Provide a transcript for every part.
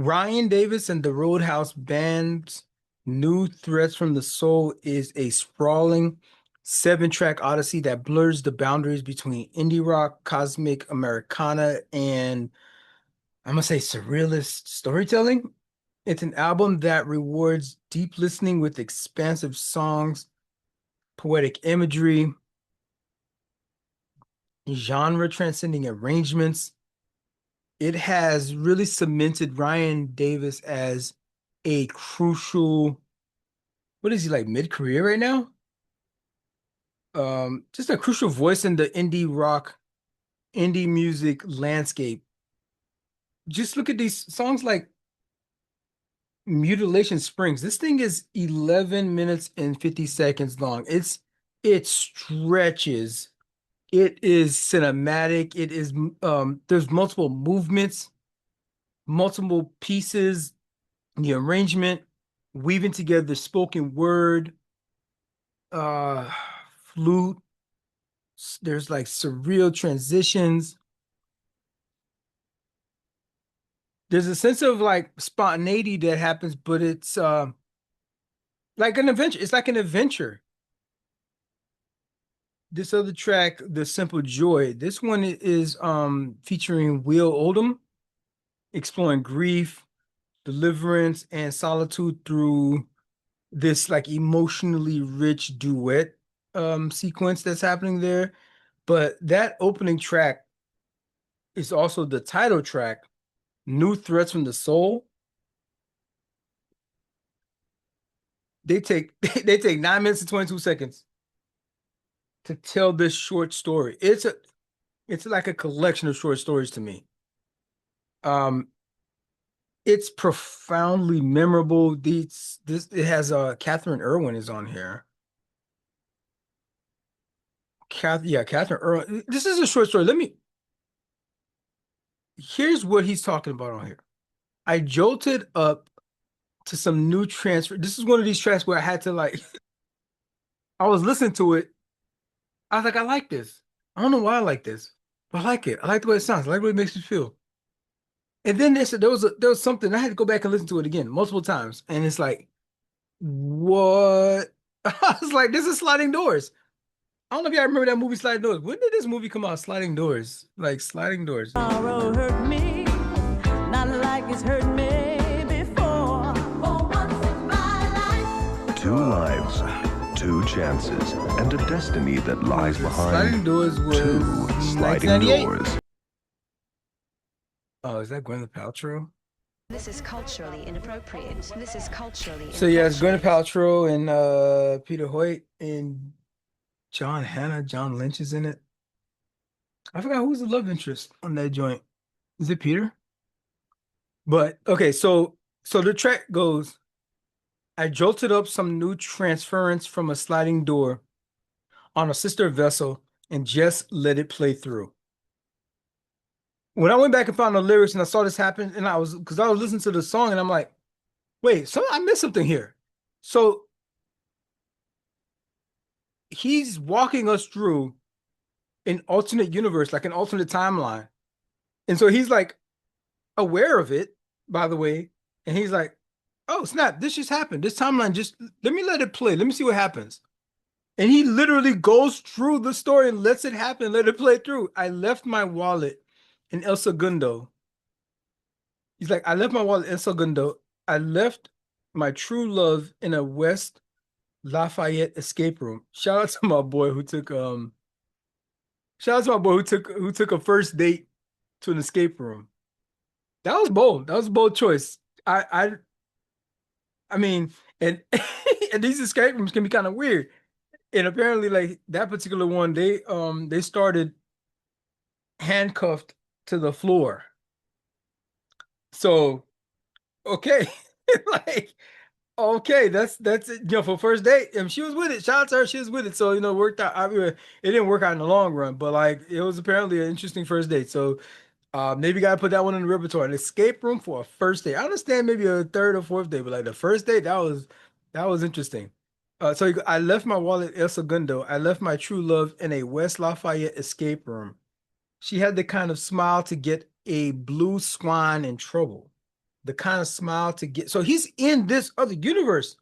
Ryan Davis and the Roadhouse Band's New Threats from the Soul is a sprawling seven-track odyssey that blurs the boundaries between indie rock, cosmic Americana, and I'm gonna say surrealist storytelling. It's an album that rewards deep listening with expansive songs, poetic imagery, genre-transcending arrangements. It has really cemented Ryan Davis as a crucial, what is he like mid-career right now? Just a crucial voice in the indie rock, indie music landscape. Just look at these songs like Mutilation Springs. This thing is 11 minutes and 50 seconds long. It stretches. It is cinematic. It is there's multiple movements, multiple pieces, the arrangement, weaving together spoken word, uh flute. There's like surreal transitions. There's a sense of like spontaneity that happens, but it's like an adventure. It's like an adventure. This other track, The Simple Joy, this one is featuring Will Oldham exploring grief, deliverance, and solitude through this like emotionally rich duet sequence that's happening there. But that opening track is also the title track, New Threats from the Soul. They take they take 9 minutes and 22 seconds to tell this short story. It's like a collection of short stories to me. Um, it's profoundly memorable. This it has Catherine Irwin is on here. Catherine Irwin. This is a short story. Here's what he's talking about on here. I jolted up to some new transfer. This is one of these tracks where I had to like I was listening to it. I was like, I like this. I don't know why I like this, but I like it. I like the way it sounds. I like the way it makes me feel. And then there was something I had to go back and listen to it again multiple times, and it's like, what? I was like, this is Sliding Doors. I don't know if y'all remember that movie Sliding Doors. When did this movie come out? Sliding Doors, like Sliding Doors. Sorrow hurt me, not like it's hurt me before. For once in my life. Two lives, two chances, and a destiny that lies Sliding behind Doors was two sliding 1998. doors. Oh, is that Gwyneth Paltrow? This is culturally inappropriate. This is culturally So yeah, it's Gwyneth inappropriate. Paltrow and Peter Hoyt and John Hannah. John Lynch is in it. I forgot who's the love interest on that joint. Is it Peter? But okay, so the track goes, I jolted up some new transference from a sliding door on a sister vessel and just let it play through. When I went back and found the lyrics and I saw this happen, and because I was listening to the song and I'm like, wait, I missed something here. So he's walking us through an alternate universe, like an alternate timeline. And so he's like aware of it, by the way. And he's like, oh, snap, this just happened. This timeline just, let me let it play. Let me see what happens. And he literally goes through the story and lets it happen, let it play through. I left my wallet in El Segundo. He's like, I left my wallet in El Segundo. I left my true love in a West Lafayette escape room. Shout out to my boy who took shout out to my boy who took a first date to an escape room. That was bold. That was a bold choice. I mean, and and these escape rooms can be kind of weird. And apparently, like that particular one, they started handcuffed to the floor. So okay, like okay, that's it. You know, for first date, and she was with it. Shout out to her, she was with it. So it worked out. I mean, it didn't work out in the long run, but like it was apparently an interesting first date. So maybe you gotta put that one in the repertoire. An escape room for a first date. I understand maybe a third or fourth date, but like the first date, that was interesting. I left my wallet in El Segundo. I left my true love in a West Lafayette escape room. She had the kind of smile to get a blue swan in trouble. The kind of smile to get. So he's in this other universe.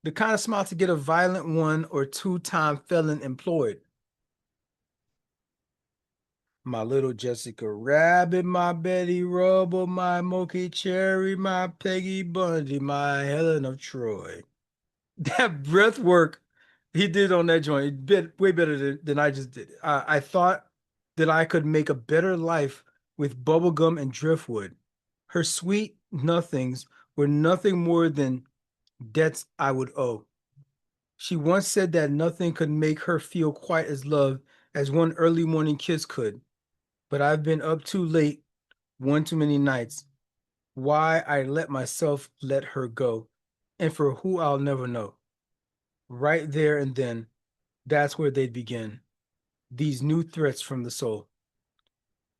The kind of smile to get a violent one or two-time felon employed. My little Jessica Rabbit, my Betty Rubble, my Moki Cherry, my Peggy Bundy, my Helen of Troy. That breath work he did on that joint, way better than I just did. I thought that I could make a better life with bubblegum and driftwood. Her sweet nothings were nothing more than debts I would owe. She once said that nothing could make her feel quite as loved as one early morning kiss could. But I've been up too late, one too many nights. Why I let myself let her go, and for who I'll never know. Right there and then, that's where they'd begin. These new threats from the soul.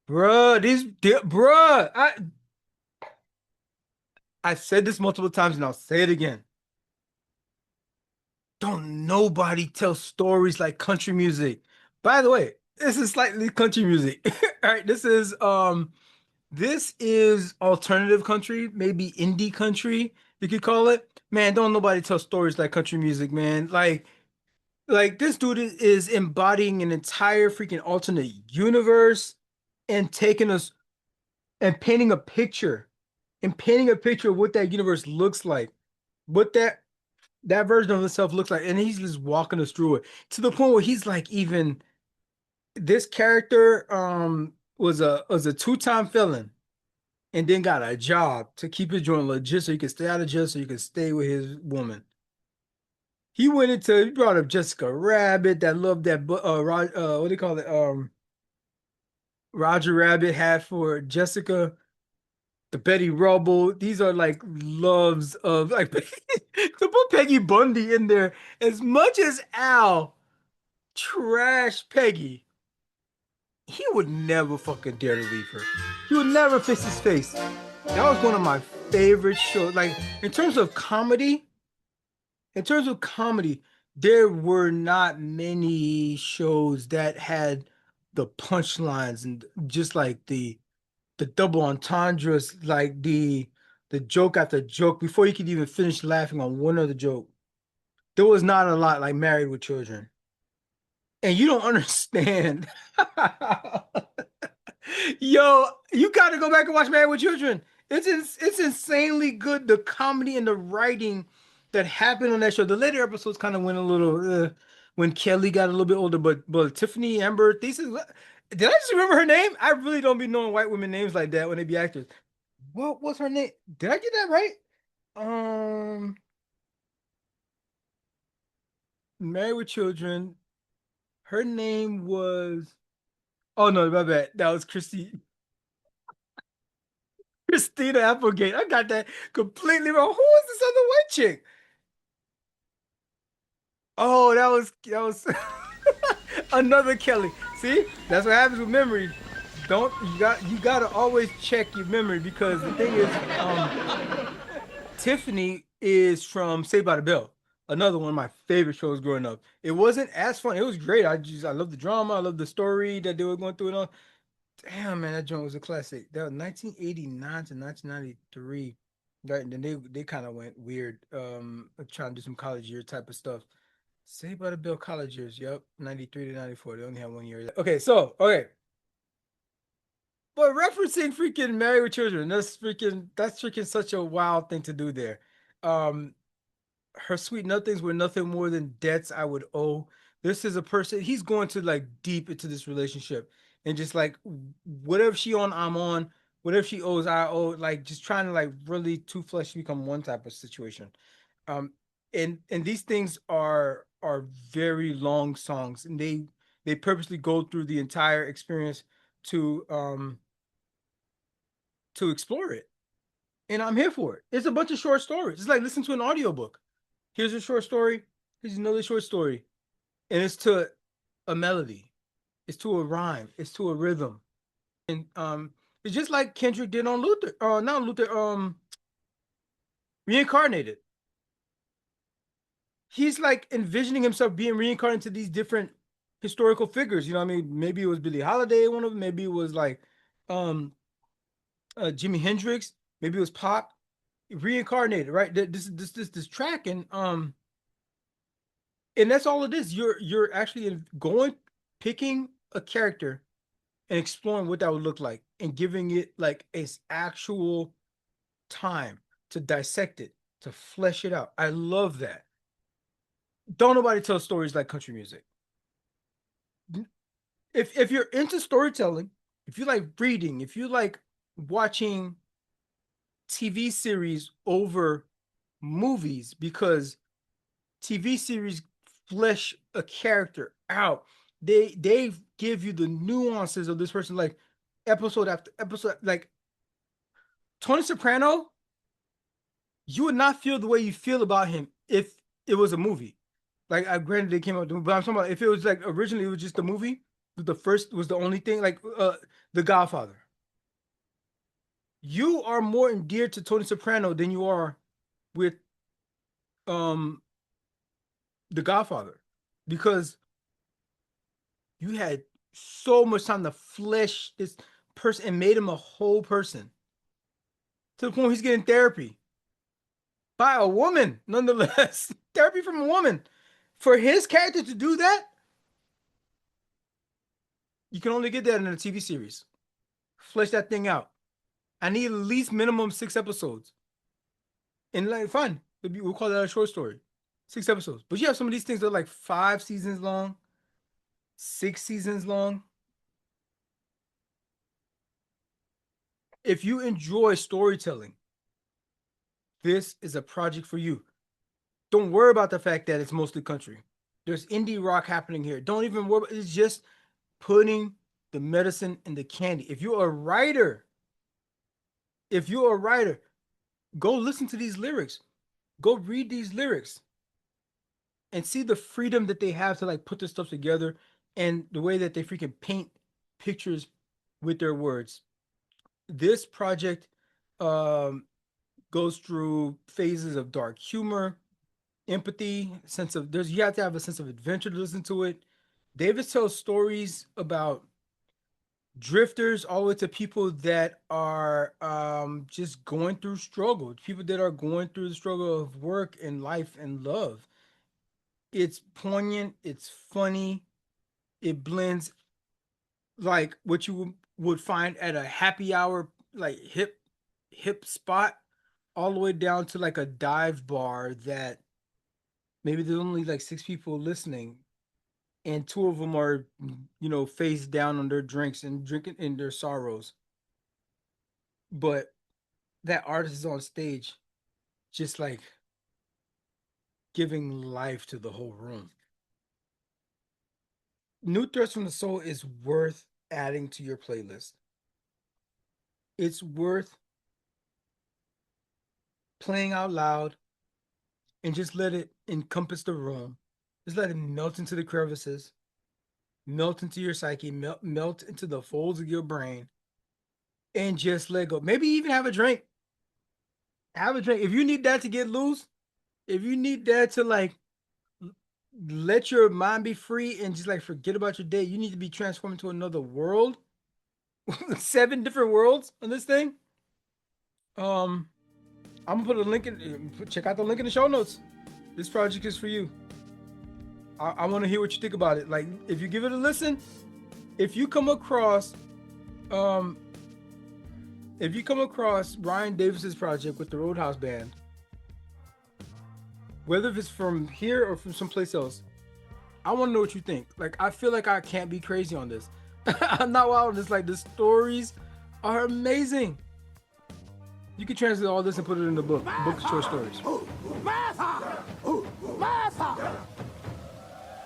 Bruh, I've said this multiple times and I'll say it again. Don't nobody tell stories like country music. By the way, this is slightly country music. All right, this is alternative country, maybe indie country, you could call it. Man, don't nobody tell stories like country music, man. Like this dude is embodying an entire freaking alternate universe and taking us and painting a picture of what that universe looks like, what that version of himself looks like, and he's just walking us through it to the point where he's like, even this character was a two-time felon and then got a job to keep his joint legit so he could stay out of jail so he could stay with his woman. He brought up Jessica Rabbit that loved that what do you call it? Roger Rabbit had for Jessica, the Betty Rubble. These are like loves of like to put Peggy Bundy in there. As much as Al trash Peggy, he would never fucking dare to leave her. He would never fix his face. That was one of my favorite shows. Like in terms of comedy, there were not many shows that had the punchlines and just like the double entendres, like the joke after joke before you could even finish laughing on one other joke. There was not a lot like Married with Children. And you don't understand. Yo, you got to go back and watch Married with Children. It's insanely good. The comedy and the writing that happened on that show. The later episodes kind of went a little when Kelly got a little bit older, but Tiffany Amber Thesis. Did I just remember her name? I really don't be knowing white women names like that when they be actors. What was her name? Did I get that right? Um, Married with Children. Her name was. Oh no, my bad. That was Christina Applegate. I got that completely wrong. Who was this other white chick? Oh, that was another Kelly. See, that's what happens with memory. Don't you gotta always check your memory because the thing is, Tiffany is from Saved by the Bell, another one of my favorite shows growing up. It wasn't as fun. It was great. I love the drama. I love the story that they were going through and all. Damn, man, that joint was a classic. That was 1989 to 1993. Right, and then they kind of went weird, trying to do some college year type of stuff. Saved by the Bell college years. Yep, 93 to 94. They only have 1 year. Okay. But referencing freaking Married with Children, that's freaking such a wild thing to do there. Um, her sweet nothings were nothing more than debts I would owe. This is a person, he's going to like deep into this relationship and just like whatever she on, I'm on, whatever she owes, I owe, like just trying to like really two flesh become one type of situation. Um, and these things are very long songs and they purposely go through the entire experience to um to explore it. And I'm here for it. It's a bunch of short stories. It's like listening to an audiobook. Here's a short story. Here's another short story. And it's to a melody. It's to a rhyme. It's to a rhythm. And it's just like Kendrick did on Luther. Not Luther, reincarnated. He's like envisioning himself being reincarnated to these different historical figures. You know what I mean? Maybe it was Billie Holiday, one of them, maybe it was like um Jimi Hendrix. maybe it was Pac reincarnated, right? This track, and that's all it is. You're actually going, picking a character and exploring what that would look like and giving it like its actual time to dissect it, to flesh it out. I love that. Don't nobody tell stories like country music. If you're into storytelling, if you like reading, if you like watching TV series over movies because TV series flesh a character out. They give you the nuances of this person, like episode after episode. Like Tony Soprano, you would not feel the way you feel about him if it was a movie. Like I granted it came out, but I'm talking about if it was like originally it was just a movie. The first was the only thing, like The Godfather. You are more endeared to Tony Soprano than you are with um The Godfather because you had so much time to flesh this person and made him a whole person to the point where he's getting therapy by a woman, nonetheless. Therapy from a woman. For his character to do that, you can only get that in a TV series. Flesh that thing out. I need at least minimum 6 episodes. And like, fine, we'll call that a short story. 6 episodes. But you have some of these things that are like 5 seasons long, 6 seasons long. If you enjoy storytelling, this is a project for you. Don't worry about the fact that it's mostly country. There's indie rock happening here. Don't even worry. It's just putting the medicine in the candy. If you're a writer, go listen to these lyrics. Go read these lyrics and see the freedom that they have to like put this stuff together and the way that they freaking paint pictures with their words. This project goes through phases of dark humor, empathy, sense of you have to have a sense of adventure to listen to it. Davis tells stories about drifters all the way to people that are just going through struggle, people that are going through the struggle of work and life and love. It's poignant, it's funny, it blends like what you would find at a happy hour, like hip spot, all the way down to like a dive bar that maybe there's only like 6 people listening and 2 of them are, face down on their drinks and drinking in their sorrows. But that artist is on stage just like giving life to the whole room. New Threats from the Soul is worth adding to your playlist. It's worth playing out loud and just let it encompass the room. Just let it melt into the crevices, melt into your psyche, melt into the folds of your brain, and just let go. Maybe even have a drink. Have a drink. If you need that to get loose, if you need that to like let your mind be free and just like forget about your day, you need to be transformed into another world. 7 different worlds on this thing. I'm gonna put a link in. Check out the link in the show notes. This project is for you. I want to hear what you think about it. Like, if you give it a listen, if you come across Ryan Davis's project with the Roadhouse Band, whether it's from here or from someplace else, I want to know what you think. Like, I feel like I can't be crazy on this. I'm not wild on this. Like, the stories are amazing. You can translate all this and put it in the book of short stories.